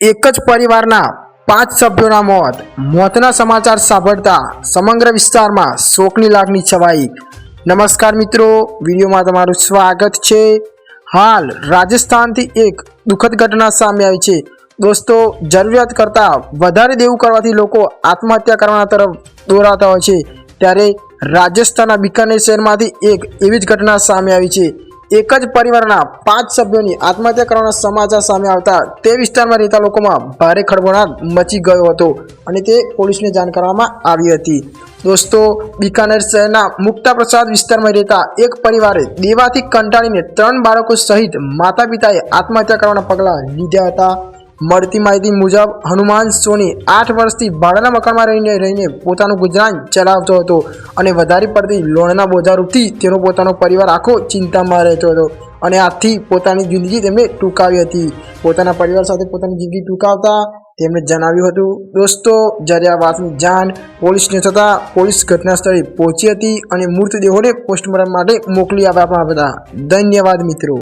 એક જ પરિવારના 5 સભ્યોના મોતના સમાચાર સાંભળતા સમગ્ર વિસ્તારમાં શોકની લાગણી છવાઈ। નમસ્કાર મિત્રો, વિડીયોમાં તમારું સ્વાગત છે। હાલ રાજસ્થાનથી એક દુઃખદ ઘટના સામે આવી છે। દોસ્તો, જરૂરિયાત કરતાં વધારે દેવું કરવાથી લોકો આત્મહત્યા કરવાના તરફ દોરાતા હોય છે, ત્યારે રાજસ્થાનના બિકાનેર શહેરમાંથી એક એવી જ ઘટના સામે આવી છે। એક જ પરિવારના 5 સભ્યોની આત્મહત્યા કરવાના સમાચાર સામે આવતા તે વિસ્તારમાં રહેતા લોકોમાં ભારે ખળભળાટ મચી ગયો હતો અને તે પોલીસને જાણ કરવામાં આવી હતી। દોસ્તો, બિકાનેર શહેરના મુક્તા પ્રસાદ વિસ્તારમાં રહેતા એક પરિવારે દેવાથી કંટાળીને 3 બાળકો સહિત માતા પિતાએ આત્મહત્યા કરવાના પગલાં લીધા હતા। મળતી માહિતી મુજબ હનુમાન સોની 8 વર્ષથી ભાડાના મકાનમાં રહીને પોતાનું ગુજરાન ચલાવતો હતો અને વધારે પડતી લોનના બોજારૂપથી તેનો પોતાનો પરિવાર આખો ચિંતામાં રહેતો હતો અને આથી પોતાની જિંદગી તેમણે ટૂંકાવી હતી। પોતાના પરિવાર સાથે પોતાની જિંદગી ટૂંકાવતા તેમણે જણાવ્યું હતું। દોસ્તો, જ્યારે આ વાતની જાણ પોલીસને થતાં પોલીસ ઘટના સ્થળે પહોંચી હતી અને મૃતદેહોને પોસ્ટમોર્ટમ માટે મોકલી આપવામાં આવ્યા હતા। ધન્યવાદ મિત્રો।